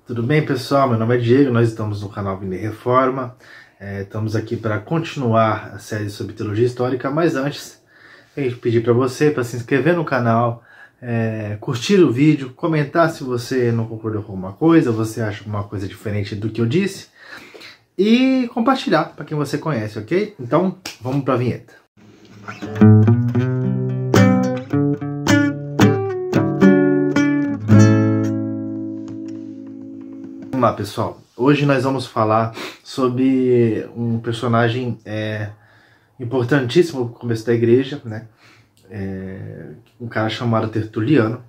Tudo bem, pessoal? Meu nome é Diego, nós estamos no canal Vida e Reforma. Estamos aqui para continuar a série sobre teologia histórica, mas antes, eu pedir para você para se inscrever no canal, curtir o vídeo, comentar se você não concordou com alguma coisa, você acha alguma coisa diferente do que eu disse, e compartilhar para quem você conhece, ok? Então, vamos para a vinheta. Vamos lá, pessoal. Hoje nós vamos falar sobre um personagem importantíssimo no começo da igreja, né? Um cara chamado Tertuliano.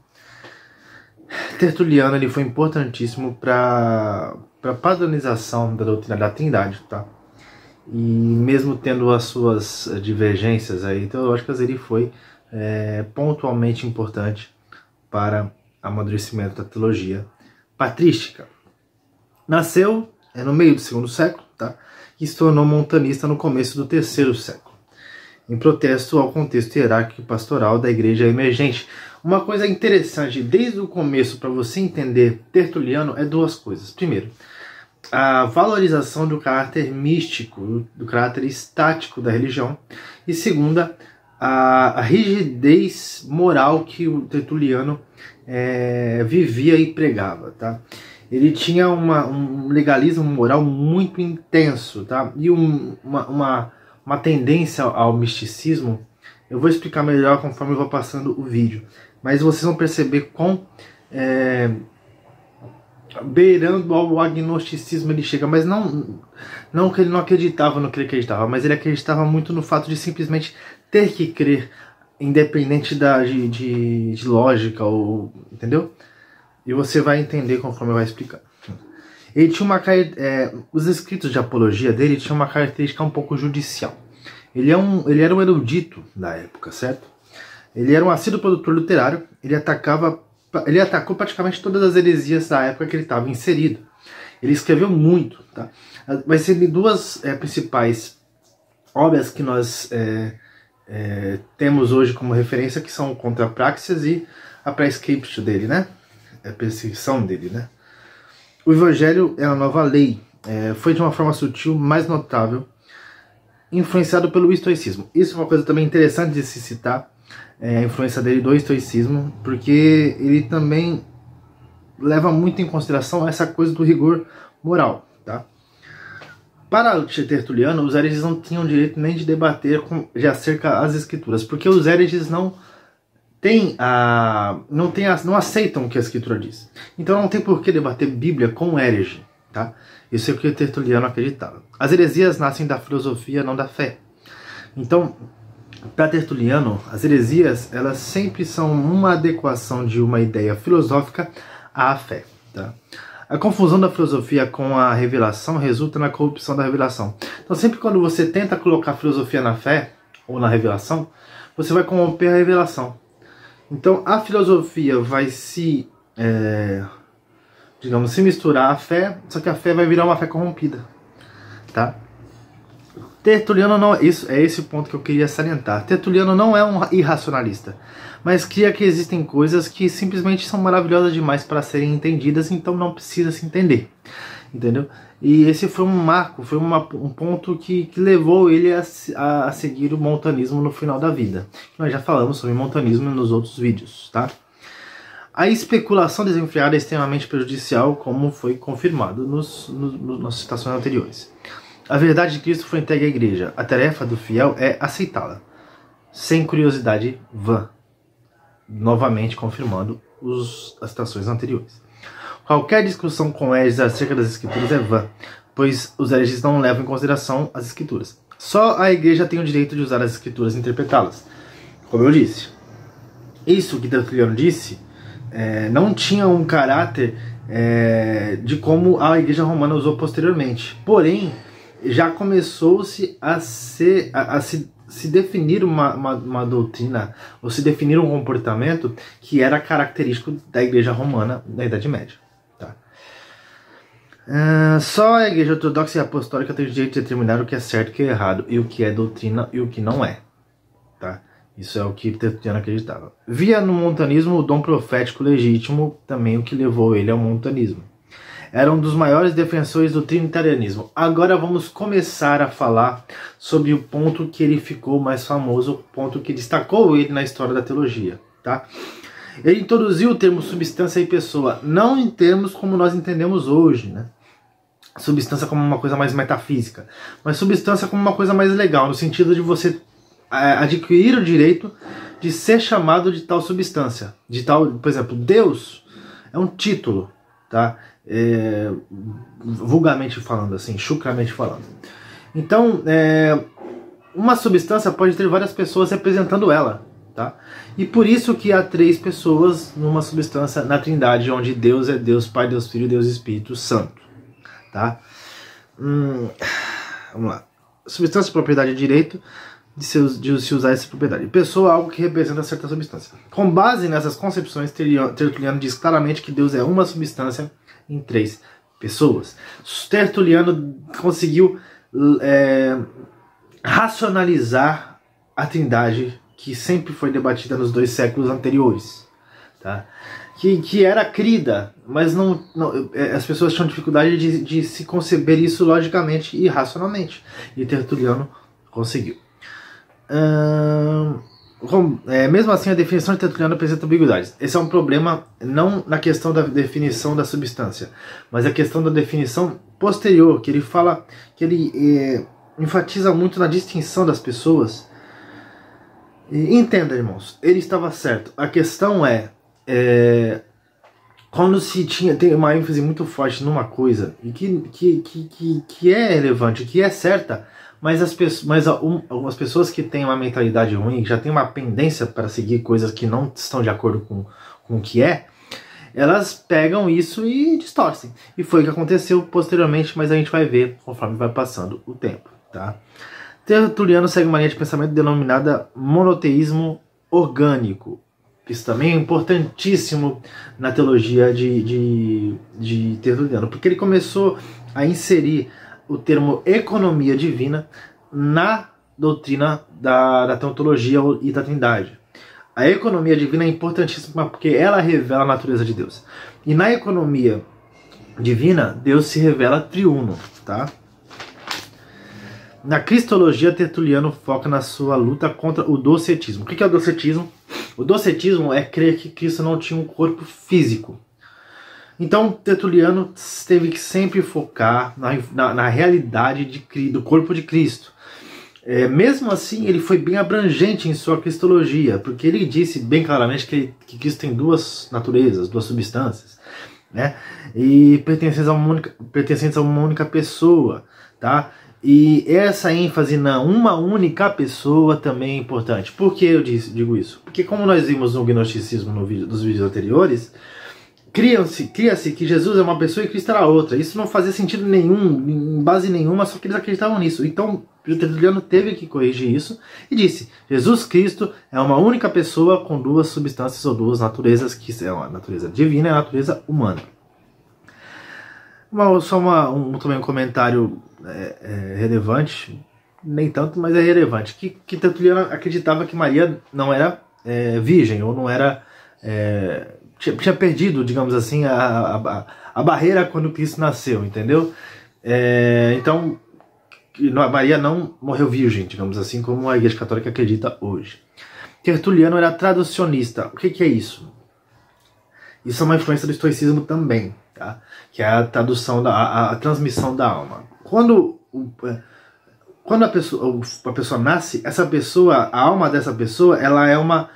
Tertuliano ele foi importantíssimo para a padronização da doutrina da Trindade, tá? E mesmo tendo as suas divergências aí teológicas, ele foi pontualmente importante para o amadurecimento da teologia patrística. Nasceu no meio do segundo século, tá? E se tornou montanista no começo do terceiro século, em protesto ao contexto hierárquico e pastoral da igreja emergente. Uma coisa interessante, desde o começo, para você entender Tertuliano, é duas coisas. Primeiro, a valorização do caráter místico, do caráter estático da religião. E segunda, a rigidez moral que o Tertuliano vivia e pregava, tá? Ele tinha um legalismo moral muito intenso, tá? E uma tendência ao misticismo. Eu vou explicar melhor conforme eu vou passando o vídeo, mas vocês vão perceber quão beirando ao agnosticismo ele chega, mas não que ele não acreditava no que ele acreditava, mas ele acreditava muito no fato de simplesmente ter que crer, independente de lógica, ou entendeu? E você vai entender conforme eu vou explicar. Ele tinha os escritos de apologia dele tinham uma característica um pouco judicial. Ele era um erudito da época, certo? Ele era um assíduo produtor literário. Ele atacou praticamente todas as heresias da época que ele estava inserido. Ele escreveu muito, tá? Vai ser duas principais obras que nós temos hoje como referência, que são o Contra Praxeas e a Praescriptio dele, né? A perseguição dele, né? O Evangelho é a nova lei. Foi de uma forma sutil, mais notável, influenciado pelo estoicismo. Isso é uma coisa também interessante de se citar, a influência dele do estoicismo, porque ele também leva muito em consideração essa coisa do rigor moral, tá? Para o Tertuliano, os hereges não tinham direito nem de debater acerca das escrituras, porque os hereges não aceitam o que a escritura diz. Então não tem por que debater Bíblia com o herege, tá? Isso é o que o Tertuliano acreditava. As heresias nascem da filosofia, não da fé. Então, para Tertuliano, as heresias elas sempre são uma adequação de uma ideia filosófica à fé, tá? A confusão da filosofia com a revelação resulta na corrupção da revelação. Então sempre quando você tenta colocar a filosofia na fé ou na revelação, você vai corromper a revelação. Então a filosofia vai se misturar à fé, só que a fé vai virar uma fé corrompida, tá? Tertuliano não é esse o ponto que eu queria salientar. Tertuliano não é um irracionalista, mas cria que existem coisas que simplesmente são maravilhosas demais para serem entendidas, então não precisa se entender, entendeu? E esse foi um marco, foi um ponto que levou ele a seguir o montanismo no final da vida. Nós já falamos sobre montanismo nos outros vídeos, tá? A especulação desenfreada é extremamente prejudicial, como foi confirmado nas citações anteriores. A verdade de Cristo foi entregue à igreja. A tarefa do fiel é aceitá-la, sem curiosidade vã. Novamente confirmando as citações anteriores. Qualquer discussão com hereges acerca das escrituras é vã, pois os hereges não levam em consideração as escrituras. Só a igreja tem o direito de usar as escrituras e interpretá-las. Como eu disse, isso que Tertuliano disse não tinha um caráter de como a igreja romana usou posteriormente. Porém, já começou-se a se definir uma doutrina, ou se definir um comportamento que era característico da igreja romana da Idade Média. Tá? Só a igreja ortodoxa e apostólica tem o direito de determinar o que é certo e o que é errado, e o que é doutrina e o que não é. Tá? Isso é o que Tertuliano acreditava. Via no montanismo o dom profético legítimo, também o que levou ele ao montanismo. era um dos maiores defensores do trinitarianismo. Agora vamos começar a falar sobre o ponto que ele ficou mais famoso, o ponto que destacou ele na história da teologia, tá? Ele introduziu o termo substância e pessoa, não em termos como nós entendemos hoje, né? Substância como uma coisa mais metafísica, mas substância como uma coisa mais legal, no sentido de você adquirir o direito de ser chamado de tal substância, de tal, por exemplo, Deus é um título, tá? Vulgarmente falando, assim, chucramente falando. Então, uma substância pode ter várias pessoas representando ela, tá? E por isso que há 3 pessoas numa substância na Trindade, onde Deus é Deus Pai, Deus Filho, Deus Espírito Santo, tá? Vamos lá. Substância, propriedade e direito de se usar essa propriedade. Pessoa, algo que representa certa substância. Com base nessas concepções, Tertuliano diz claramente que Deus é uma substância em 3 pessoas. Tertuliano conseguiu racionalizar a Trindade, que sempre foi debatida nos 2 séculos anteriores, tá? Que era crida, mas as pessoas tinham dificuldade de se conceber isso logicamente e racionalmente. E Tertuliano conseguiu. Mesmo assim, a definição de Tertuliano apresenta ambiguidades. Esse é um problema não na questão da definição da substância, mas a questão da definição posterior, que ele fala, que ele enfatiza muito na distinção das pessoas. E entenda, irmãos, ele estava certo. A questão quando tem uma ênfase muito forte numa coisa e que é relevante, que é certa, mas algumas pessoas que têm uma mentalidade ruim, já têm uma pendência para seguir coisas que não estão de acordo com o que elas pegam isso e distorcem. E foi o que aconteceu posteriormente, mas a gente vai ver conforme vai passando o tempo, tá? Tertuliano segue uma linha de pensamento denominada monoteísmo orgânico. Isso também é importantíssimo na teologia de Tertuliano, porque ele começou a inserir o termo economia divina na doutrina da teologia e da Trindade. A economia divina é importantíssima porque ela revela a natureza de Deus. E na economia divina, Deus se revela triuno, tá? Na cristologia, Tertuliano foca na sua luta contra o docetismo. O que é o docetismo? O docetismo é crer que Cristo não tinha um corpo físico. Então, Tertuliano teve que sempre focar na realidade do corpo de Cristo. Mesmo assim, ele foi bem abrangente em sua cristologia, porque ele disse bem claramente que Cristo tem 2 naturezas, 2 substâncias, né? E pertencentes a uma única pessoa, tá? E essa ênfase na uma única pessoa também é importante. Por que eu digo isso? Porque como nós vimos no gnosticismo dos vídeos anteriores, cria-se que Jesus é uma pessoa e Cristo era outra. Isso não fazia sentido nenhum, em base nenhuma, só que eles acreditavam nisso. Então, o Tertuliano teve que corrigir isso e disse: Jesus Cristo é uma única pessoa com 2 substâncias ou 2 naturezas, que é a natureza divina e a natureza humana. Também um comentário relevante, nem tanto, mas é relevante, que Tertuliano acreditava que Maria não era virgem, ou não era... tinha perdido, digamos assim, a barreira quando Cristo nasceu, entendeu? Então, Maria não morreu virgem, digamos assim, como a Igreja Católica acredita hoje. Tertuliano era traducionista. O que é isso? Isso é uma influência do estoicismo também, tá? Que é a tradução, a transmissão da alma. Quando a pessoa nasce, a alma dessa pessoa, ela é uma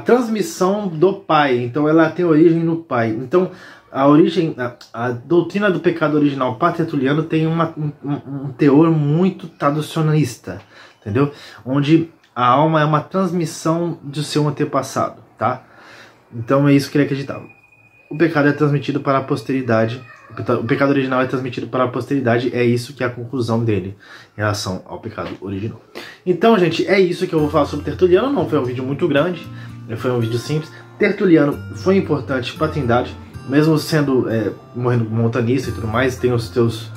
transmissão do pai. Então ela tem origem no pai. Então a doutrina do pecado original para Tertuliano tem um teor muito traducionalista, entendeu? Onde a alma é uma transmissão do seu antepassado, tá? Então é isso que ele acreditava. O pecado é transmitido para a posteridade. O pecado original é transmitido para a posteridade. É isso que é a conclusão dele em relação ao pecado original. Então, gente, é isso que eu vou falar sobre Tertuliano. Não foi um vídeo muito grande, foi um vídeo simples. Tertuliano foi importante para a Trindade, mesmo sendo morrendo montanista e tudo mais, tem os seus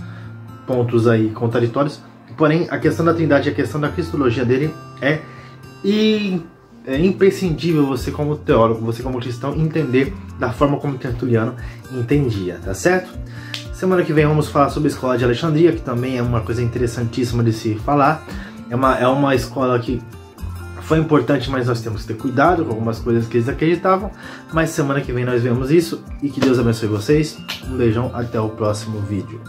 pontos aí contraditórios. Porém, a questão da Trindade e a questão da cristologia dele é é imprescindível você como teólogo, você como cristão, entender da forma como Tertuliano entendia, tá certo? Semana que vem vamos falar sobre a escola de Alexandria, que também é uma coisa interessantíssima de se falar. É uma escola que foi importante, mas nós temos que ter cuidado com algumas coisas que eles acreditavam. Mas semana que vem nós vemos isso, e que Deus abençoe vocês. Um beijão, até o próximo vídeo.